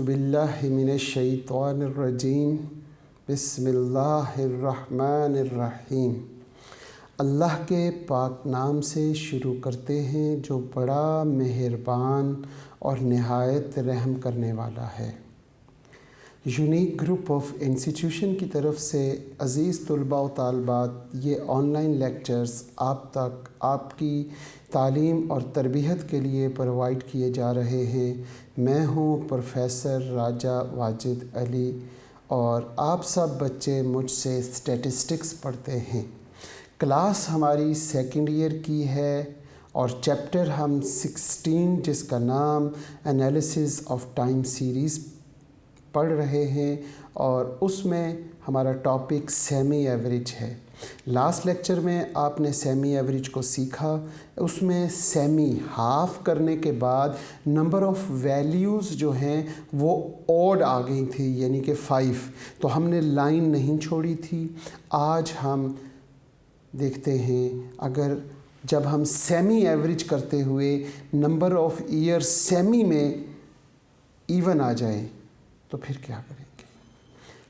औज़ुबिल्लाहि मिनश्शैतानिर्रजीम बिस्मिल्लाहिर्रहमानिर्रहीम। अल्लाह के पाक नाम से शुरू करते हैं जो बड़ा मेहरबान और नहायत रहम करने वाला है। यूनिक ग्रुप ऑफ इंस्टीट्यूशन की तरफ से अज़ीज़ तलबा व तालबात, ये ऑनलाइन लेक्चर्स आप तक आपकी तालीम और तरबियत के लिए प्रोवाइड किए जा रहे हैं। मैं हूँ प्रोफेसर राजा वाजिद अली और आप सब बच्चे मुझसे स्टैटिस्टिक्स पढ़ते हैं। क्लास हमारी सेकेंड ईयर की है और चैप्टर हम 16 जिसका नाम एनालिसिस ऑफ टाइम सीरीज़ पढ़ रहे हैं और उसमें हमारा टॉपिक सेमी एवरेज है। लास्ट लेक्चर में आपने सेमी एवरेज को सीखा। उसमें सेमी हाफ करने के बाद नंबर ऑफ़ वैल्यूज़ जो हैं वो ऑड आ गई थी, यानी कि 5। तो हमने लाइन नहीं छोड़ी थी। आज हम देखते हैं अगर जब हम सेमी एवरेज करते हुए नंबर ऑफ़ ईयर सेमी में इवन आ जाए तो फिर क्या करेंगे।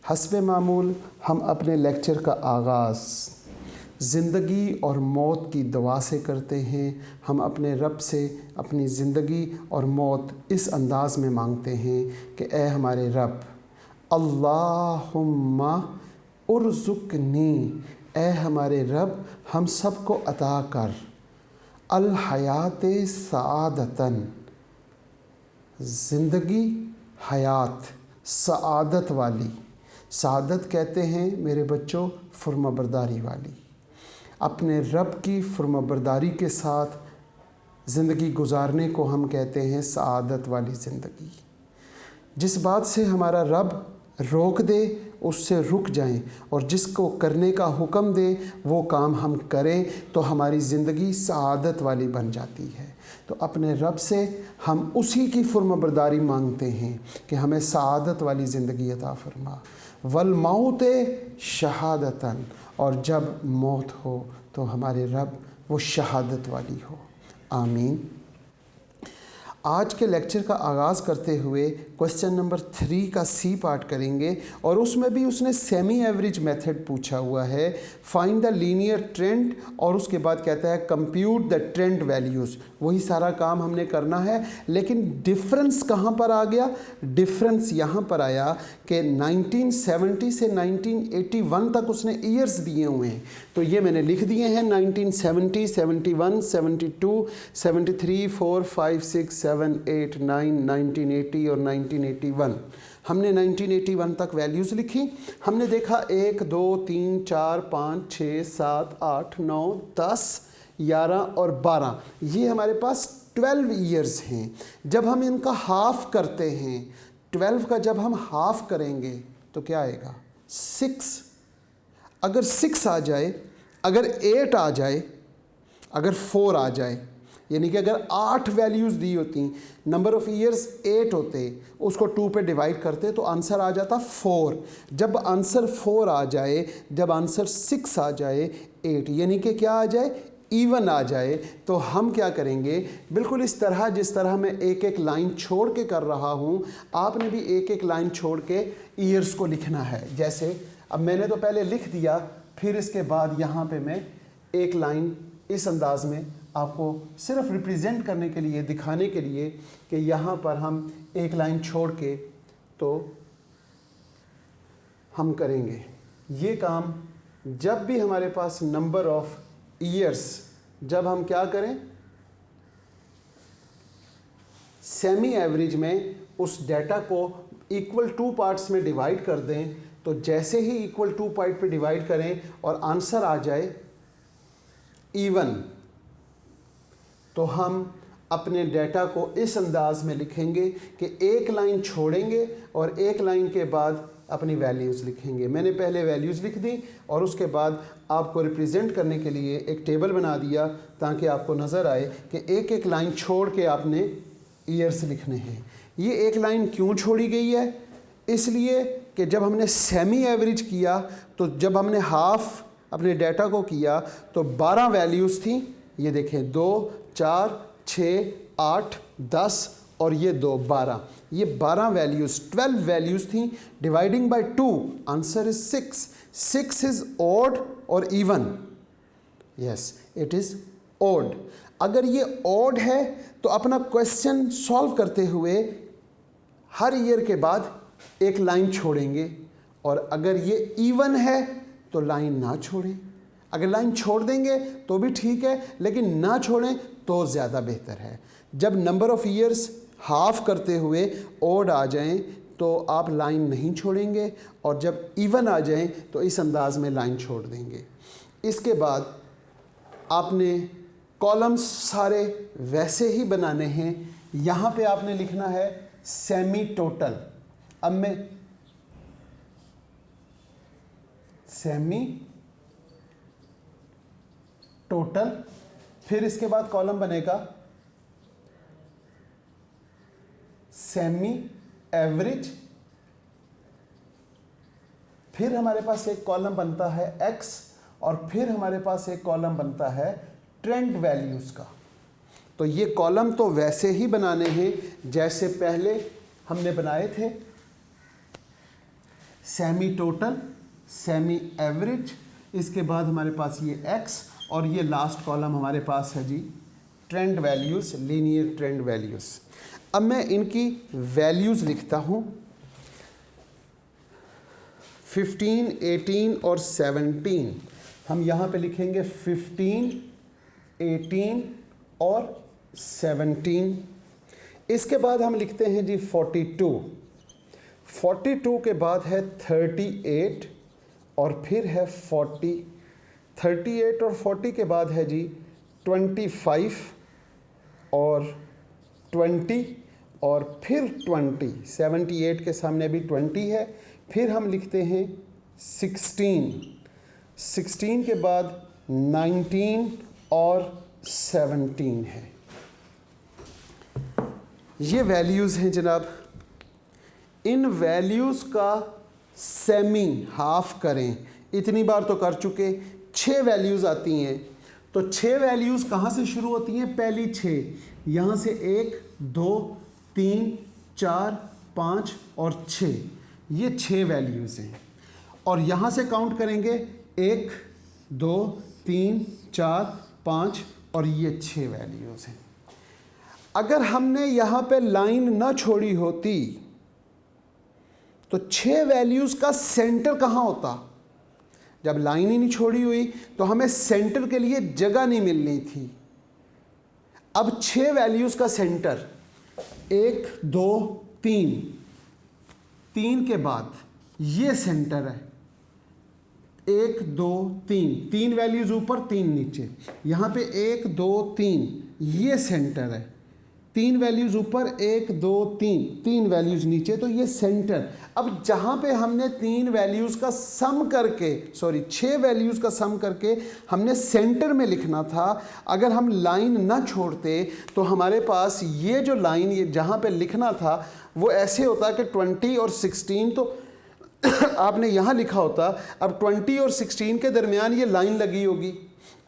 हस्बे मामूल हम अपने लेक्चर का आगाज़ ज़िंदगी और मौत की दुआ से करते हैं। हम अपने रब से अपनी ज़िंदगी और मौत इस अंदाज़ में मांगते हैं कि ए हमारे रब, अल्लाहुम्मा उर्ज़ुक़नी, ए हमारे रब हम सब को अता कर अल हयात सआदतन, ज़िंदगी हयात सआदत वाली। सआदत कहते हैं मेरे बच्चों फुर्माबरदारी वाली। अपने रब की फुर्माबरदारी के साथ ज़िंदगी गुजारने को हम कहते हैं सआदत वाली ज़िंदगी। जिस बात से हमारा रब रोक दे उससे रुक जाएं और जिसको करने का हुक्म दे वो काम हम करें तो हमारी ज़िंदगी सआदत वाली बन जाती है। तो अपने रब से हम उसी की फुर्माबरदारी मांगते हैं कि हमें सआदत वाली ज़िंदगी अता फरमा। वल मौत शहादतन, और जब मौत हो तो हमारे रब वो शहादत वाली हो। आमीन। आज के लेक्चर का आगाज़ करते हुए क्वेश्चन नंबर 3 का सी पार्ट करेंगे और उसमें भी उसने सेमी एवरेज मेथड पूछा हुआ है। फाइंड द लीनियर ट्रेंड और उसके बाद कहता है कंप्यूट द ट्रेंड वैल्यूज़। वही सारा काम हमने करना है, लेकिन डिफरेंस कहाँ पर आ गया? डिफरेंस यहाँ पर आया कि 1970 से 1981 तक उसने ईयर्स दिए हुए हैं। तो ये मैंने लिख दिए हैं 1970, 71, 72, 73, 4, 5, 6, 7, 8, 9, 1980 और 1981। हमने 1981 तक वैल्यूज़ लिखी। हमने देखा 1, 2, 3, 4, 5, 6, 7, 8, 9, 10, 11 और 12। ये हमारे पास 12 ईयर्स हैं। जब हम इनका हाफ करते हैं, 12 का जब हम हाफ करेंगे तो क्या आएगा? 6। अगर 6 आ जाए, अगर 8 आ जाए, अगर 4 आ जाए, यानी कि अगर 8 वैल्यूज़ दी होती, नंबर ऑफ़ ईयर्स 8 होते, उसको 2 पे डिवाइड करते तो आंसर आ जाता 4। जब आंसर 4 आ जाए, जब आंसर 6 आ जाए, 8, यानी कि क्या आ जाए? इवन आ जाए, तो हम क्या करेंगे? बिल्कुल इस तरह जिस तरह मैं एक एक लाइन छोड़ के कर रहा हूँ, आपने भी एक एक लाइन छोड़ के ईयर्स को लिखना है। जैसे अब मैंने तो पहले लिख दिया, फिर इसके बाद यहाँ पे मैं एक लाइन इस अंदाज में आपको सिर्फ रिप्रेजेंट करने के लिए, दिखाने के लिए कि यहाँ पर हम एक लाइन छोड़ के तो हम करेंगे ये काम। जब भी हमारे पास नंबर ऑफ ईयर्स, जब हम क्या करें? सेमी एवरेज में उस डेटा को इक्वल 2 पार्ट्स में डिवाइड कर दें, तो जैसे ही इक्वल 2 पार्ट पे डिवाइड करें और आंसर आ जाए इवन, तो हम अपने डेटा को इस अंदाज में लिखेंगे कि एक लाइन छोड़ेंगे और एक लाइन के बाद अपनी वैल्यूज़ लिखेंगे। मैंने पहले वैल्यूज़ लिख दी और उसके बाद आपको रिप्रेजेंट करने के लिए एक टेबल बना दिया ताकि आपको नज़र आए कि एक एक लाइन छोड़ के आपने ईयर्स लिखने हैं। ये एक लाइन क्यों छोड़ी गई है? इसलिए कि जब हमने सेमी एवरेज किया, तो जब हमने हाफ अपने डेटा को किया तो 12 वैल्यूज़ थी। ये देखें 2, 4, 6, 8, 10 और ये 2, 12। ये 12 वैल्यूज़ 12 वैल्यूज़ थी। Dividing by 2 answer is 6। 6 is odd और even? Yes, it is odd. अगर ये ऑड है तो अपना क्वेश्चन सॉल्व करते हुए हर ईयर के बाद एक लाइन छोड़ेंगे, और अगर ये इवन है तो लाइन ना छोड़ें। अगर लाइन छोड़ देंगे तो भी ठीक है, लेकिन ना छोड़ें तो ज़्यादा बेहतर है। जब नंबर ऑफ़ ईयर्स हाफ करते हुए ऑड आ जाएं तो आप लाइन नहीं छोड़ेंगे, और जब इवन आ जाएं तो इस अंदाज में लाइन छोड़ देंगे। इसके बाद आपने कॉलम्स सारे वैसे ही बनाने हैं। यहाँ पे आपने लिखना है सेमी टोटल। अब मैं सेमी टोटल, फिर इसके बाद कॉलम बनेगा सेमी एवरेज, फिर हमारे पास एक कॉलम बनता है एक्स, और फिर हमारे पास एक कॉलम बनता है ट्रेंड वैल्यूज़ का। तो ये कॉलम तो वैसे ही बनाने हैं जैसे पहले हमने बनाए थे, सेमी टोटल, सेमी एवरेज, इसके बाद हमारे पास ये एक्स, और ये लास्ट कॉलम हमारे पास है जी trend values, linear trend values. अब मैं इनकी वैल्यूज़ लिखता हूँ। 15, 18 और 17 हम यहाँ पे लिखेंगे 15, 18 और 17। इसके बाद हम लिखते हैं जी 42। 42 के बाद है 38 और फिर है 40। 38 और 40 के बाद है जी 25 और 20 और फिर 20। 78 के सामने भी 20 है। फिर हम लिखते हैं 16। 16 के बाद 19 और 17 है। ये वैल्यूज़ हैं जनाब। इन वैल्यूज़ का सेमी हाफ करें, इतनी बार तो कर चुके। 6 वैल्यूज़ आती हैं, तो 6 वैल्यूज़ कहाँ से शुरू होती हैं? पहली 6 यहाँ से 1, 2, 3, 4, 5 और 6, ये 6 वैल्यूज़ हैं। और यहाँ से काउंट करेंगे 1, 2, 3, 4, 5 और ये 6 वैल्यूज़ हैं। अगर हमने यहाँ पे लाइन ना छोड़ी होती तो 6 वैल्यूज़ का सेंटर कहाँ होता? जब लाइन ही नहीं छोड़ी हुई तो हमें सेंटर के लिए जगह नहीं मिलनी थी। अब 6 वैल्यूज़ का सेंटर 1, 2, 3, 3 के बाद ये सेंटर है। 1, 2, 3, 3 वैल्यूज़ ऊपर 3 नीचे। यहाँ पे 1, 2, 3 ये सेंटर है। 3 वैल्यूज़ ऊपर 1, 2, 3, 3 वैल्यूज़ नीचे, तो ये सेंटर। अब जहाँ पे हमने 3 वैल्यूज़ का सम करके 6 वैल्यूज़ का सम करके हमने सेंटर में लिखना था, अगर हम लाइन ना छोड़ते तो हमारे पास ये जो लाइन ये जहाँ पे लिखना था वो ऐसे होता कि 20 और 16 तो आपने यहाँ लिखा होता। अब 20 और 16 के दरमियान ये लाइन लगी होगी,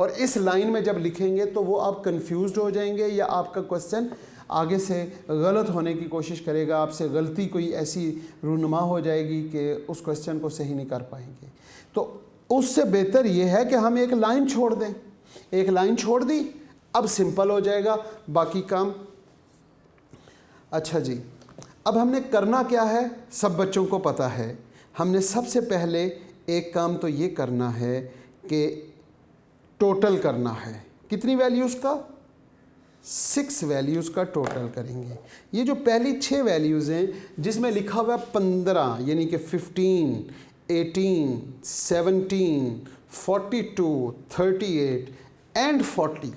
और इस लाइन में जब लिखेंगे तो वो आप कंफ्यूज्ड हो जाएंगे, या आपका क्वेश्चन आगे से गलत होने की कोशिश करेगा। आपसे गलती कोई ऐसी रूनुमा हो जाएगी कि उस क्वेश्चन को सही नहीं कर पाएंगे। तो उससे बेहतर ये है कि हम एक लाइन छोड़ दें। एक लाइन छोड़ दी, अब सिंपल हो जाएगा बाकी काम। अच्छा जी, अब हमने करना क्या है सब बच्चों को पता है। हमने सबसे पहले एक काम तो ये करना है कि टोटल करना है। कितनी वैल्यूज़ का? 6 वैल्यूज़ का टोटल करेंगे। ये जो पहली 6 वैल्यूज़ हैं जिसमें लिखा हुआ है 15, यानी कि 15, 18, 17, 42, 38 एंड 40,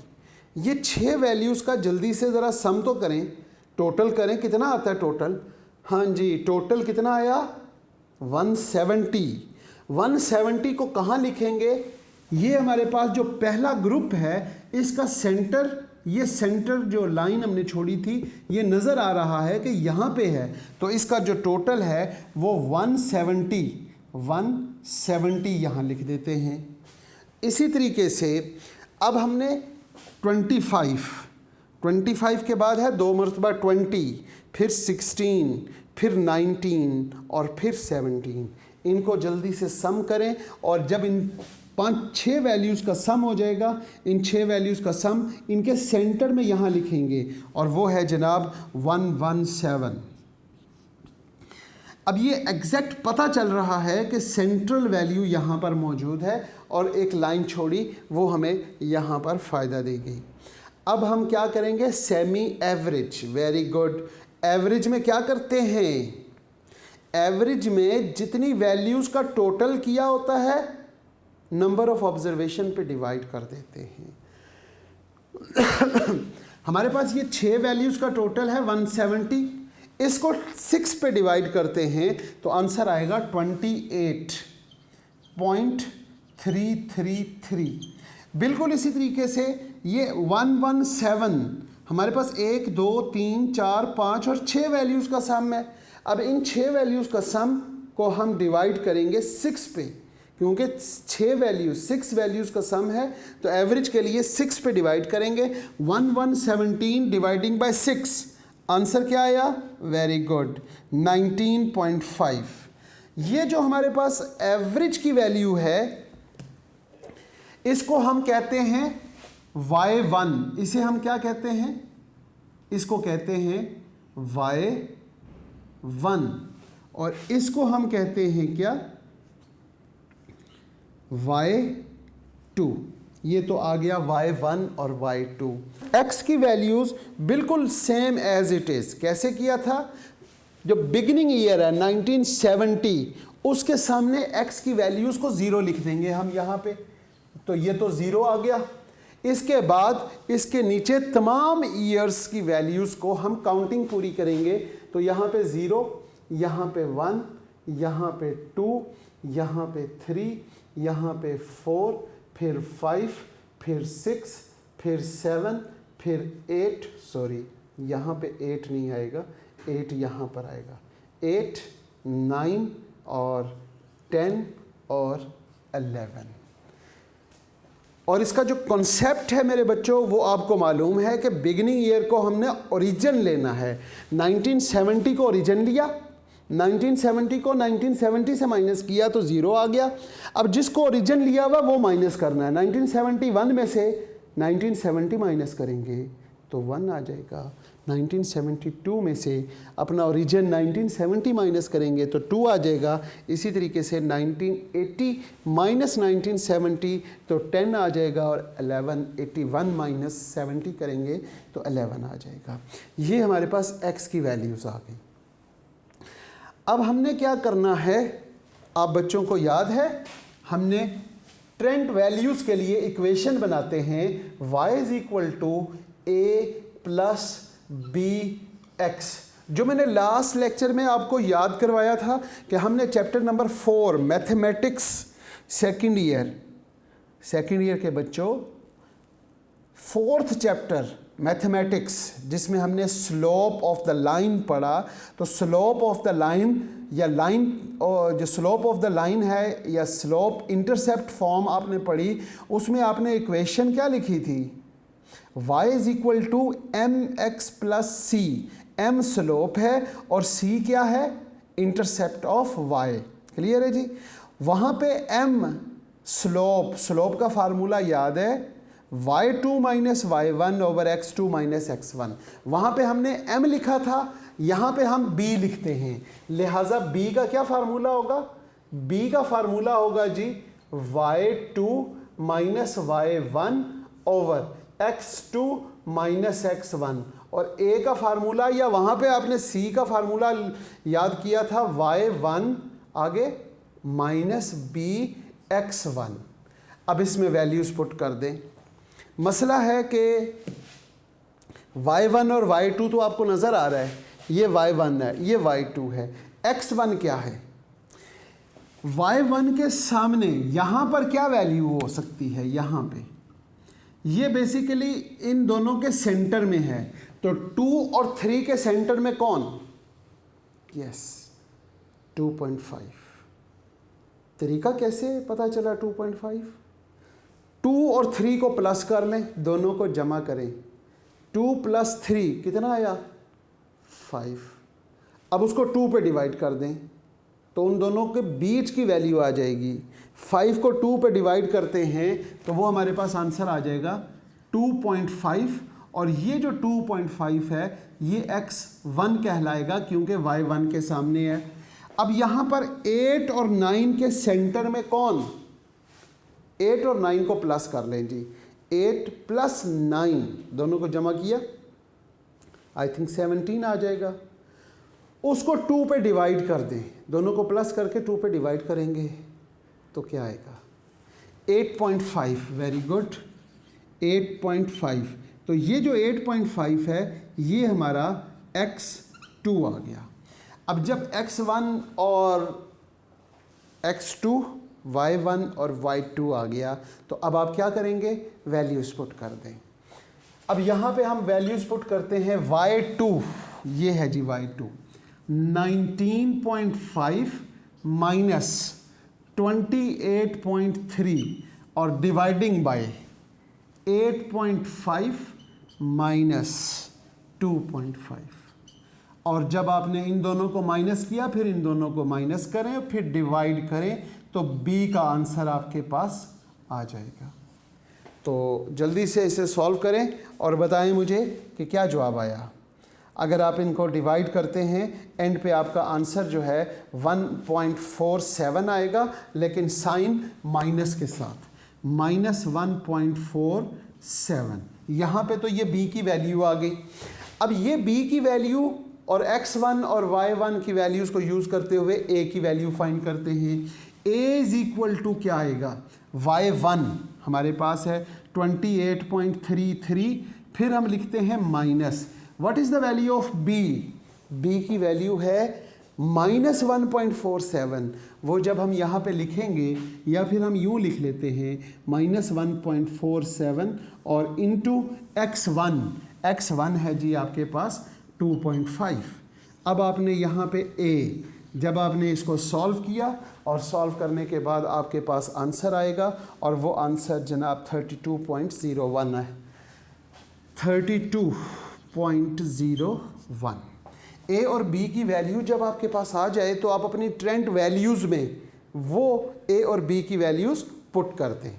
ये 6 वैल्यूज़ का जल्दी से ज़रा सम तो करें, टोटल करें। कितना आता है टोटल? हाँ जी, टोटल कितना आया? 170। 170 को कहाँ लिखेंगे? ये हमारे पास जो पहला ग्रुप है इसका सेंटर, ये सेंटर जो लाइन हमने छोड़ी थी ये नज़र आ रहा है कि यहाँ पे है, तो इसका जो टोटल है वो 170 यहाँ लिख देते हैं। इसी तरीके से अब हमने 25 के बाद है 2 मरतबा 20, फिर 16, फिर 19 और फिर 17। इनको जल्दी से सम करें और जब इन 5-6 वैल्यूज़ का सम हो जाएगा, इन 6 वैल्यूज़ का सम इनके सेंटर में यहाँ लिखेंगे और वो है जनाब 117। अब ये एग्जैक्ट पता चल रहा है कि सेंट्रल वैल्यू यहाँ पर मौजूद है और एक लाइन छोड़ी, वो हमें यहाँ पर फ़ायदा देगी। अब हम क्या करेंगे, semi average. Very good. Average में क्या करते हैं, एवरेज में जितनी वैल्यूज़ का टोटल किया होता है नंबर ऑफ ऑब्जर्वेशन पे डिवाइड कर देते हैं। हमारे पास ये 6 वैल्यूज़ का टोटल है 170, इसको 6 पे डिवाइड करते हैं तो आंसर आएगा 28.333। बिल्कुल इसी तरीके से ये 117 हमारे पास 1, 2, 3, 4, 5 और 6 वैल्यूज़ का सम है। अब इन 6 वैल्यूज़ का सम को हम डिवाइड करेंगे 6 पे, क्योंकि 6 वैल्यूज़ का सम है तो एवरेज के लिए 6 पे डिवाइड करेंगे। 117 डिवाइडिंग बाय 6, आंसर क्या आया, वेरी गुड, 19.5। ये जो हमारे पास एवरेज की वैल्यू है इसको हम कहते हैं y1। इसे हम क्या कहते हैं, इसको कहते हैं y1 और इसको हम कहते हैं क्या, y2। ये तो आ गया y1 और y2। x की वैल्यूज़ बिल्कुल सेम एज इट इज़। कैसे किया था, जो बिगिनिंग ईयर है 1970, उसके सामने x की वैल्यूज़ को 0 लिख देंगे हम यहाँ पे, तो ये तो 0 आ गया। इसके बाद इसके नीचे तमाम ईयर्स की वैल्यूज़ को हम काउंटिंग पूरी करेंगे, तो यहाँ पे 0, यहाँ पे 1, यहाँ पे 2, यहाँ पे 3, यहाँ पे 4, फिर 5, फिर 6, फिर 7, फिर 8, सॉरी यहाँ पे 8 नहीं आएगा, 8 यहाँ पर आएगा, 8, 9 और 10 और 11। और इसका जो कॉन्सेप्ट है मेरे बच्चों वो आपको मालूम है कि बिगिनिंग ईयर को हमने ओरिजिन लेना है। 1970 को ओरिजिन लिया, 1970 को 1970 से माइनस किया तो 0 आ गया। अब जिसको ओरिजिन लिया हुआ वो माइनस करना है। 1971 में से 1970 माइनस करेंगे तो 1 आ जाएगा। 1972 में से अपना ओरिजिन 1970 माइनस करेंगे तो 2 आ जाएगा। इसी तरीके से 1980 माइनस 1970 तो 10 आ जाएगा और 81 माइनस 70 करेंगे तो 11 आ जाएगा। ये हमारे पास x की वैल्यूज़ आ गई। अब हमने क्या करना है, आप बच्चों को याद है हमने ट्रेंड वैल्यूज़ के लिए इक्वेशन बनाते हैं y is equal to a plus bx, जो मैंने लास्ट लेक्चर में आपको याद करवाया था कि हमने chapter number 4 mathematics second year के बच्चों 4th चैप्टर मैथमेटिक्स, जिसमें हमने स्लोप ऑफ द लाइन पढ़ा, तो स्लोप ऑफ द लाइन या लाइन जो स्लोप ऑफ द लाइन है या स्लोप इंटरसेप्ट फॉर्म आपने पढ़ी, उसमें आपने इक्वेशन क्या लिखी थी, y is equal to M X plus C. m slope है और c क्या है, इंटरसेप्ट ऑफ y। क्लियर है जी। वहाँ पे m स्लोप का फार्मूला याद है, y2 minus y1 over x2 minus x1। वहाँ पे हमने m लिखा था, यहाँ पे हम b लिखते हैं, लिहाजा b का क्या फार्मूला होगा, b का फार्मूला होगा जी y2 minus y1 over x2 minus x1। और a का फार्मूला या वहाँ पे आपने c का फार्मूला याद किया था y1 आगे माइनस bx1। अब इसमें वैल्यूज़ पुट कर दें। मसला है कि y1 और y2 तो आपको नज़र आ रहा है, ये y1 है, ये y2 है। x1 क्या है, y1 के सामने यहाँ पर क्या वैल्यू हो सकती है, यहाँ पे ये बेसिकली इन दोनों के सेंटर में है, तो 2 और 3 के सेंटर में कौन, यस 2.5। तरीका कैसे पता चला 2.5, 2 और 3 को प्लस कर लें, दोनों को जमा करें, 2 प्लस 3 कितना आया 5। अब उसको 2 पे डिवाइड कर दें तो उन दोनों के बीच की वैल्यू आ जाएगी। 5 को 2 पे डिवाइड करते हैं तो वो हमारे पास आंसर आ जाएगा 2.5, और ये जो 2.5 है ये x1 कहलाएगा क्योंकि y1 के सामने है। अब यहाँ पर 8 और 9 के सेंटर में कौन, 8 और 9 को प्लस कर लें जी, 8 प्लस 9 दोनों को जमा किया, आई थिंक 17 आ जाएगा। उसको 2 पे डिवाइड कर दें, दोनों को प्लस करके 2 पे डिवाइड करेंगे तो क्या आएगा 8.5। Very good, 8.5। तो ये जो 8.5 है ये हमारा x2 आ गया। अब जब x1 और x2, y1 और y2 आ गया तो अब आप क्या करेंगे, वैल्यूज़ पुट कर दें। अब यहाँ पे हम वैल्यूज़ पुट करते हैं। y2 ये है जी, y2 19.5 माइनस 28.3 और डिवाइडिंग बाय 8.5 माइनस 2.5। और जब आपने इन दोनों को माइनस किया फिर इन दोनों को माइनस करें और फिर डिवाइड करें तो b का आंसर आपके पास आ जाएगा। तो जल्दी से इसे सॉल्व करें और बताएं मुझे कि क्या जवाब आया। अगर आप इनको डिवाइड करते हैं एंड पे आपका आंसर जो है 1.47 आएगा, लेकिन साइन माइनस के साथ, माइनस 1.47। यहाँ पे तो ये b की वैल्यू आ गई। अब ये b की वैल्यू और x1 और y1 की वैल्यूज़ को यूज़ करते हुए a की वैल्यू फाइंड करते हैं। a इज़ इक्वल टू क्या आएगा, y1 हमारे पास है 28.33, फिर हम लिखते हैं minus, what is the value of b, b की वैल्यू है माइनस 1.47। वो जब हम यहाँ पे लिखेंगे या फिर हम यूँ लिख लेते हैं माइनस 1.47 और इंटू x1 है जी आपके पास 2.5। अब आपने यहाँ पे a, जब आपने इसको सॉल्व किया और सॉल्व करने के बाद आपके पास आंसर आएगा और वो आंसर जनाब 32.01 है, 32.01। ए और बी की वैल्यू जब आपके पास आ जाए तो आप अपनी ट्रेंड वैल्यूज़ में वो ए और बी की वैल्यूज़ पुट कर दें।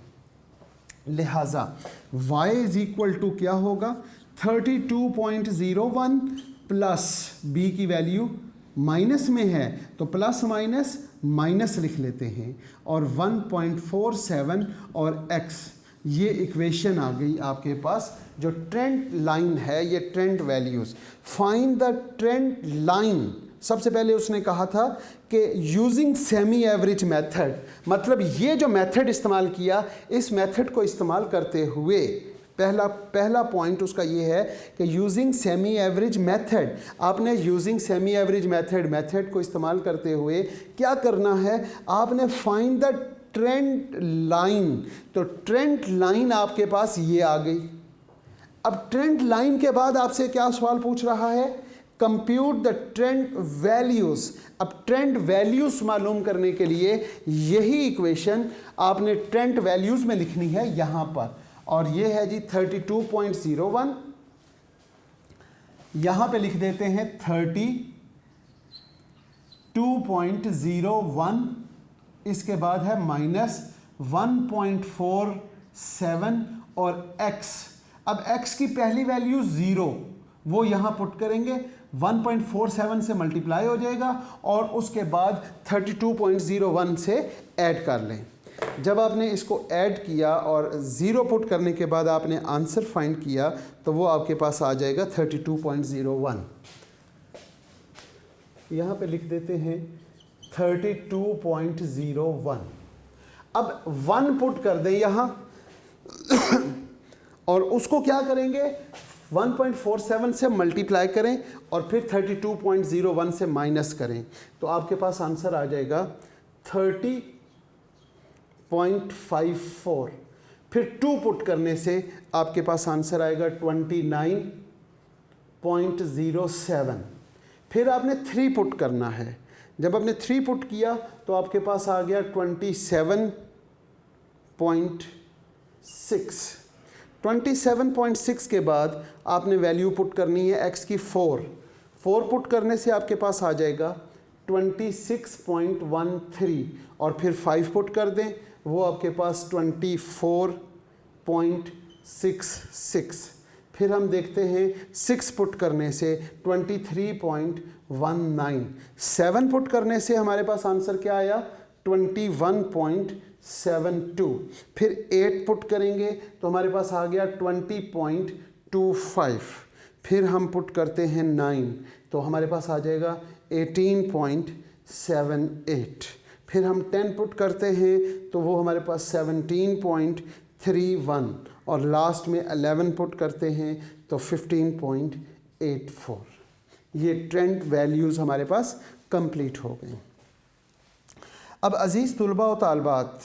लिहाजा y इज़ इक्वल टू क्या होगा, 32.01 प्लस b की वैल्यू माइनस में है तो प्लस माइनस माइनस लिख लेते हैं, और 1.47 और x, ये इक्वेशन आ गई आपके पास। जो ट्रेंड लाइन है ये trend values, find the trend line. सबसे पहले उसने कहा था कि यूजिंग सेमी एवरेज मेथड, मतलब ये जो मेथड इस्तेमाल किया, इस मेथड को इस्तेमाल करते हुए पहला पॉइंट उसका ये है कि यूजिंग सेमी एवरेज मेथड, आपने यूजिंग सेमी एवरेज मेथड को इस्तेमाल करते हुए क्या करना है, आपने फाइंड द ट्रेंड लाइन। तो ट्रेंड लाइन आपके पास ये आ गई। अब ट्रेंड लाइन के बाद आपसे क्या सवाल पूछ रहा है, कंप्यूट द ट्रेंड वैल्यूज़। अब ट्रेंड वैल्यूज़ मालूम करने के लिए यही इक्वेशन आपने ट्रेंड वैल्यूज़ में लिखनी है यहाँ पर, और ये है जी 32.01। यहाँ पे लिख देते हैं 32.01, इसके बाद है माइनस 1.47 और x। अब x की पहली वैल्यू 0, वो यहाँ पुट करेंगे, 1.47 से मल्टीप्लाई हो जाएगा और उसके बाद 32.01 से ऐड कर लें। जब आपने इसको ऐड किया और 0 पुट करने के बाद आपने आंसर फाइंड किया तो वो आपके पास आ जाएगा 32.01। यहाँ पे लिख देते हैं 32.01। अब 1 पुट कर दें यहाँ और उसको क्या करेंगे, 1.47 से मल्टीप्लाई करें और फिर 32.01 से माइनस करें तो आपके पास आंसर आ जाएगा 30.54। फिर 2 पुट करने से आपके पास आंसर आएगा 29.07। फिर आपने 3 पुट करना है। जब आपने 3 पुट किया तो आपके पास आ गया 27.6। 27.6 के बाद आपने वैल्यू पुट करनी है x की 4 4 पुट करने से आपके पास आ जाएगा 26.13 और फिर 5 पुट कर दें, वो आपके पास 24.66। फिर हम देखते हैं 6 पुट करने से 23.19। 7 पुट करने से हमारे पास आंसर क्या आया 21.72। फिर 8 पुट करेंगे तो हमारे पास आ गया 20.25। फिर हम पुट करते हैं 9 तो हमारे पास आ जाएगा 18.78। फिर हम 10 पुट करते हैं तो वो हमारे पास 17.31 और लास्ट में 11 पुट करते हैं तो 15.84। ये ट्रेंड वैल्यूज़ हमारे पास कंप्लीट हो गए। अब अज़ीज़ तुलबा व तालबात,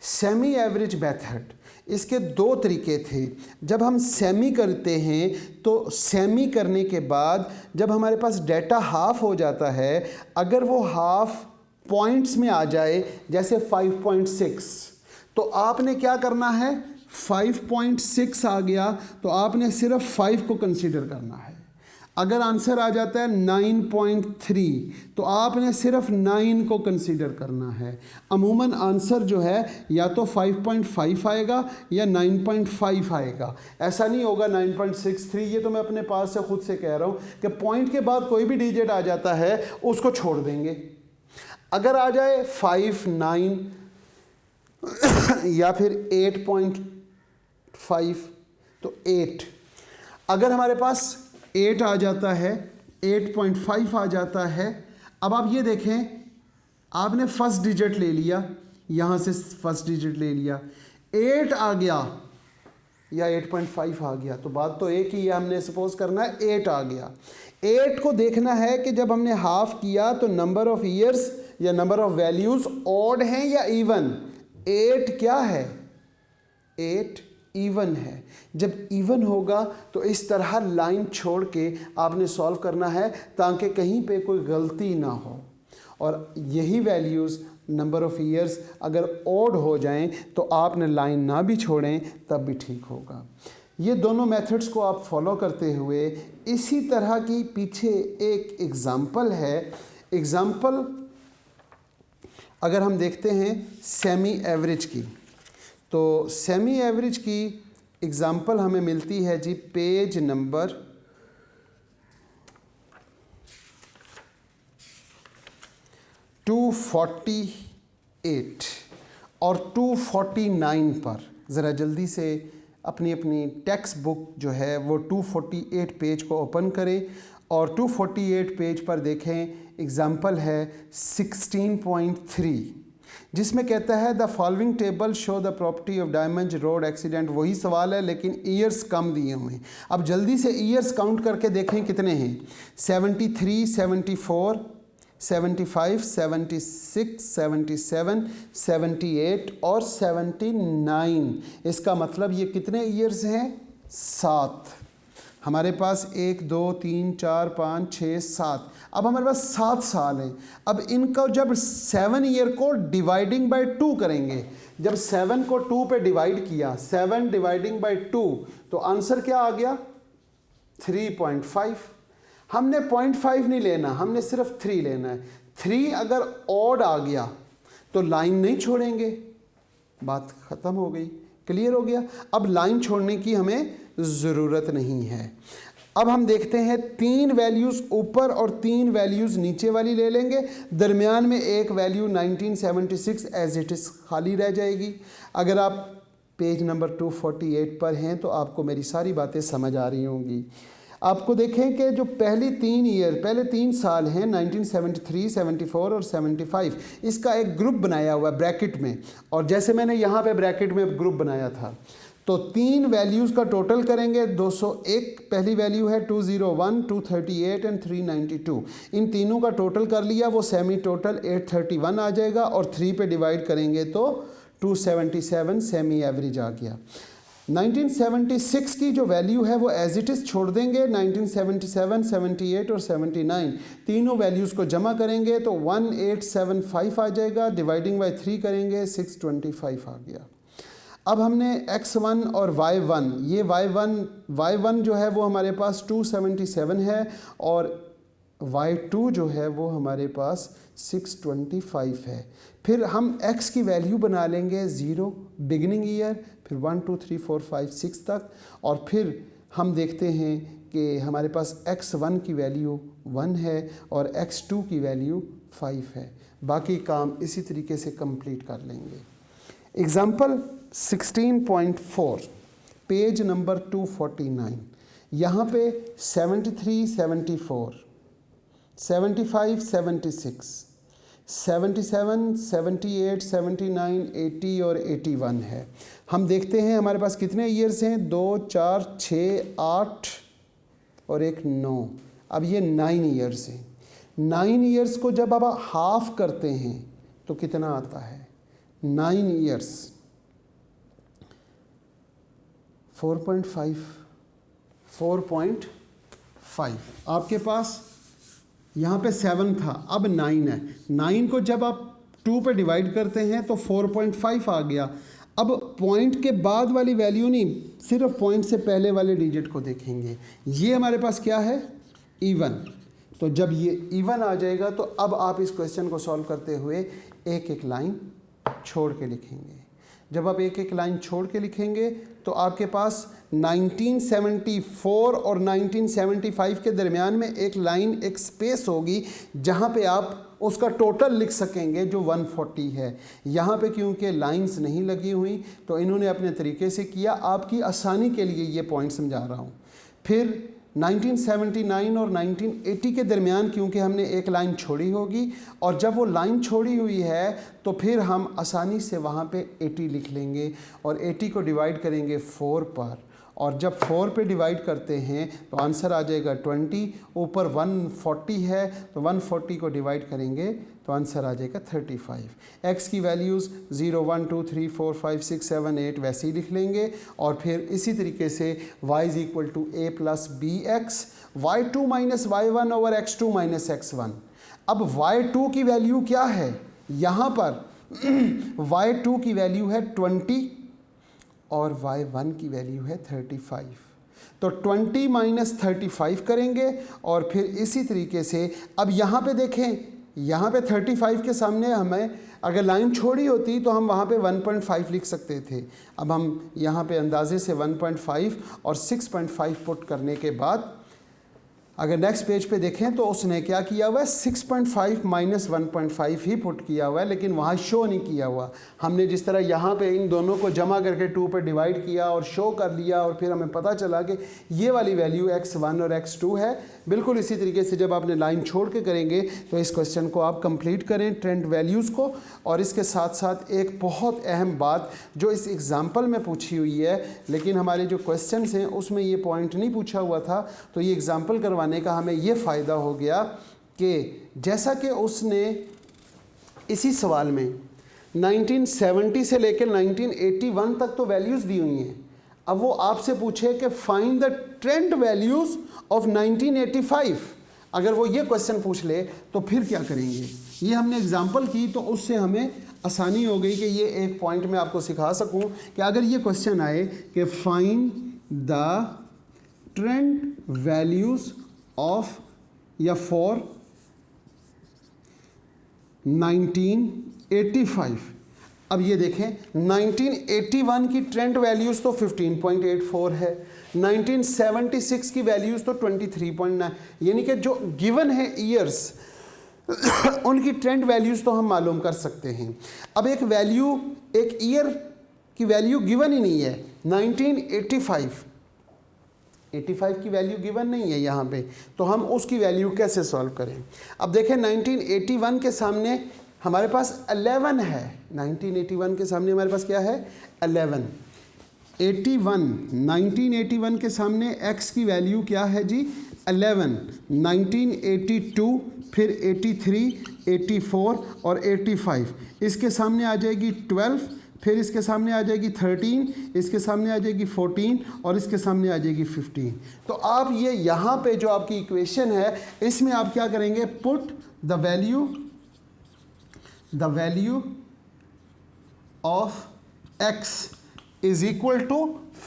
सेमी एवरेज मेथड, इसके 2 तरीके थे। जब हम सेमी करते हैं तो सेमी करने के बाद जब हमारे पास डेटा हाफ हो जाता है, अगर वो हाफ पॉइंट्स में आ जाए जैसे 5.6 तो आपने क्या करना है, 5.6 आ गया तो आपने सिर्फ 5 को कंसीडर करना है। अगर आंसर आ जाता है 9.3 तो आपने सिर्फ 9 को कंसीडर करना है। अमूमन आंसर जो है या तो 5.5 आएगा या 9.5 आएगा, ऐसा नहीं होगा 9.63। ये तो मैं अपने पास से खुद से कह रहा हूँ कि पॉइंट के बाद कोई भी डिजिट आ जाता है उसको छोड़ देंगे। अगर आ जाए 5, 9 या फिर 8.5 तो 8। अगर हमारे पास 8 आ जाता है, 8.5 आ जाता है। अब आप ये देखें, आपने फर्स्ट डिजिट ले लिया, यहाँ से फर्स्ट डिजिट ले लिया, 8 आ गया या 8.5 आ गया, तो बात तो एक ही है, हमने सपोज करना है 8 आ गया। 8 को देखना है कि जब हमने हाफ किया तो नंबर ऑफ ईयर्स या नंबर ऑफ वैल्यूज़ ऑड हैं या इवन। 8 क्या है, 8 इवन है। जब इवन होगा तो इस तरह लाइन छोड़ के आपने सॉल्व करना है ताकि कहीं पे कोई गलती ना हो। और यही वैल्यूज़ नंबर ऑफ़ ईयर्स अगर ऑड हो जाएं तो आपने लाइन ना भी छोड़ें तब भी ठीक होगा। ये दोनों मेथड्स को आप फॉलो करते हुए इसी तरह की पीछे एक एग्ज़ाम्पल है। एग्ज़ाम्पल अगर हम देखते हैं सेमी एवरेज की, तो सेमी एवरेज की एग्ज़ाम्पल हमें मिलती है जी पेज नंबर 248 और 249 पर। ज़रा जल्दी से अपनी अपनी टेक्स्ट बुक जो है वो 248 पेज को ओपन करें और 248 पेज पर देखें, एग्ज़ाम्पल है 16.3 जिसमें कहता है the following table show the property of diamond road accident. वही सवाल है लेकिन ईयर्स कम दिए हुए हैं। अब जल्दी से ईयर्स काउंट करके देखें कितने हैं, 73, 74, 75, 76, 77, 78 और 79। इसका मतलब ये कितने ईयर्स हैं, 7। हमारे पास 1, 2, 3, 4, 5, 6, 7। अब हमारे पास 7 साल हैं। अब इनका जब 7 ईयर को डिवाइडिंग बाय 2 करेंगे, जब 7 को 2 पे डिवाइड किया, 7 डिवाइडिंग बाय 2, तो आंसर क्या आ गया 3.5। हमने 0.5 नहीं लेना, हमने सिर्फ 3 लेना है। 3 अगर ऑड आ गया तो लाइन नहीं छोड़ेंगे, बात ख़त्म हो गई, क्लियर हो गया। अब लाइन छोड़ने की हमें ज़रूरत नहीं है। अब हम देखते हैं 3 वैल्यूज़ ऊपर और 3 वैल्यूज़ नीचे वाली ले लेंगे, दरमियान में एक वैल्यू 1976 एज इट इज़ खाली रह जाएगी। अगर आप पेज नंबर 248 पर हैं तो आपको मेरी सारी बातें समझ आ रही होंगी। आपको देखें कि जो पहले 3 साल हैं 1973, 74 और 75, इसका एक ग्रुप बनाया हुआ है ब्रैकेट में, और जैसे मैंने यहाँ पे ब्रैकेट में ग्रुप बनाया था तो 3 वैल्यूज़ का टोटल करेंगे 201 पहली वैल्यू है, 201, 238 एंड 392। इन तीनों का टोटल कर लिया, वो सेमी टोटल 831 आ जाएगा और 3 पे डिवाइड करेंगे तो 277 सेमी एवरेज आ गया। 1976 की जो वैल्यू है वो एज इट इज़ छोड़ देंगे, 1977, 78 और 79 तीनों वैल्यूज़ को जमा करेंगे तो 1875 आ जाएगा, डिवाइडिंग बाय 3 करेंगे 625 आ गया। अब हमने x1 और y1, ये y1 जो है वो हमारे पास 277 है और y2 जो है वो हमारे पास 625 है। फिर हम x की वैल्यू बना लेंगे 0 बिगिनिंग ईयर, फिर 1 2 3 4 5 6 तक, और फिर हम देखते हैं कि हमारे पास x1 की वैल्यू 1 है और x2 की वैल्यू 5 है। बाकी काम इसी तरीके से कंप्लीट कर लेंगे। एग्ज़ाम्पल 16.4 पेज नंबर 249, यहाँ पे 73, 74, 75, 76, 77, 78, 79, 80 और 81 है। हम देखते हैं हमारे पास कितने ईयर्स हैं, 2 4 6 8 और एक 9। अब ये 9 ईयर्स हैं। 9 ईयर्स को जब आप हाफ करते हैं तो कितना आता है? 9 ईयर्स 4.5 आपके पास यहाँ पे 7 था, अब 9 है। 9 को जब आप 2 पे डिवाइड करते हैं तो 4.5 आ गया। अब पॉइंट के बाद वाली वैल्यू नहीं, सिर्फ पॉइंट से पहले वाले डिजिट को देखेंगे। ये हमारे पास क्या है? इवन। तो जब ये इवन आ जाएगा तो अब आप इस क्वेश्चन को सॉल्व करते हुए एक एक लाइन छोड़ के लिखेंगे। जब आप एक एक लाइन छोड़ के लिखेंगे तो आपके पास 1974 और 1975 के दरमियान में एक लाइन, एक स्पेस होगी जहाँ पे आप उसका टोटल लिख सकेंगे जो 140 है। यहाँ पे क्योंकि लाइंस नहीं लगी हुई तो इन्होंने अपने तरीके से किया, आपकी आसानी के लिए ये पॉइंट समझा रहा हूँ। फिर 1979 और 1980 के दरमियान क्योंकि हमने एक लाइन छोड़ी होगी, और जब वो लाइन छोड़ी हुई है तो फिर हम आसानी से वहाँ पे 80 लिख लेंगे और 80 को डिवाइड करेंगे 4 पर, और जब 4 पे डिवाइड करते हैं तो आंसर आ जाएगा 20। ऊपर 140 है तो 140 को डिवाइड करेंगे तो आंसर आ जाएगा 35। x की वैल्यूज़ 0 1 2 3 4 5 6 7 8 वैसे ही लिख लेंगे, और फिर इसी तरीके से y is equal to a plus B X, y2 minus y1 over x2 minus x1। अब y2 की वैल्यू क्या है? यहाँ पर y2 की वैल्यू है 20 और y1 की वैल्यू है 35। तो 20 माइनस 35 करेंगे, और फिर इसी तरीके से अब यहाँ पे देखें, यहाँ पे 35 के सामने हमें अगर लाइन छोड़ी होती तो हम वहाँ पे 1.5 लिख सकते थे। अब हम यहाँ पे अंदाजे से 1.5 और 6.5 पुट करने के बाद अगर नेक्स्ट पेज पे देखें तो उसने क्या किया हुआ है? 6.5 माइनस 1.5 ही पुट किया हुआ है, लेकिन वहाँ शो नहीं किया हुआ। हमने जिस तरह यहाँ पे इन दोनों को जमा करके 2 पे डिवाइड किया और शो कर लिया, और फिर हमें पता चला कि ये वाली वैल्यू x1 और x2 है। बिल्कुल इसी तरीके से जब आपने लाइन छोड़ के करेंगे तो इस क्वेश्चन को आप कंप्लीट करें, ट्रेंड वैल्यूज़ को। और इसके साथ साथ एक बहुत अहम बात जो इस एग्ज़ाम्पल में पूछी हुई है, लेकिन हमारे जो क्वेश्चन हैं उसमें ये पॉइंट नहीं पूछा हुआ था, तो ये एग्ज़ाम्पल करवाने का हमें ये फ़ायदा हो गया कि जैसा कि उसने इसी सवाल में 1970 से लेकर 1981 तक तो वैल्यूज़ दी हुई हैं। अब वो आपसे पूछे कि find the trend values of 1985, अगर वो ये क्वेश्चन पूछ ले तो फिर क्या करेंगे? ये हमने एग्जांपल की तो उससे हमें आसानी हो गई कि ये एक पॉइंट में आपको सिखा सकूं कि अगर ये क्वेश्चन आए कि find the trend values of या फॉर 1985। अब ये देखें 1981 की ट्रेंड वैल्यूज़ तो 15.84 है, 1976 की वैल्यूज़ तो 23.9, यानी कि जो गिवन है ईयर्स उनकी ट्रेंड वैल्यूज़ तो हम मालूम कर सकते हैं। अब एक वैल्यू, एक ईयर की वैल्यू गिवन ही नहीं है। 1985 की वैल्यू गिवन नहीं है यहाँ पे, तो हम उसकी वैल्यू कैसे सॉल्व करें? अब देखें 1981 के सामने हमारे पास 11 है। 1981 के सामने हमारे पास क्या है? 11। 1981 के सामने x की वैल्यू क्या है जी? 11। 1982, फिर 83, 84 और 85, इसके सामने आ जाएगी 12, फिर इसके सामने आ जाएगी 13, इसके सामने आ जाएगी 14 और इसके सामने आ जाएगी 15। तो आप ये यहाँ पे जो आपकी इक्वेशन है इसमें आप क्या करेंगे? Put the value of x is equal to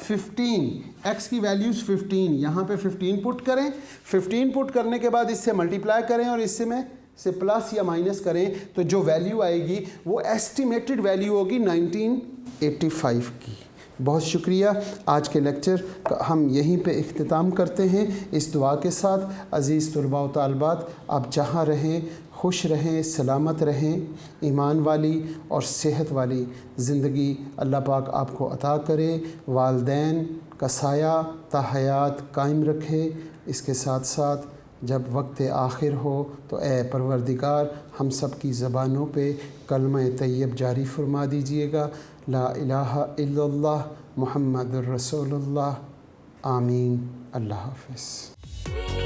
15, x की वैल्यूज़ 15, यहाँ पे 15 पुट करें, 15 पुट करने के बाद इससे मल्टीप्लाई करें और इससे में से प्लस या माइनस करें तो जो वैल्यू आएगी वो एस्टिमेटेड वैल्यू होगी 1985 की। बहुत शुक्रिया। आज के लेक्चर का हम यहीं पे इख्तिताम करते हैं इस दुआ के साथ। अज़ीज़ तलबा व तालिबात, आप जहाँ रहें खुश रहें, सलामत रहें, ईमान वाली और सेहत वाली ज़िंदगी अल्लाह पाक आपको अता करे, वालदैन का साया ताहयात कायम रखे। इसके साथ साथ जब वक्त आखिर हो तो ए परवरदिगार हम सब की ज़बानों पे कलमा तैयब जारी फरमा दीजिएगा, ला इलाहा इल्लल्लाह मुहम्मदुर रसूलुल्लाह। आमीन। अल्लाह हाफ़िज़।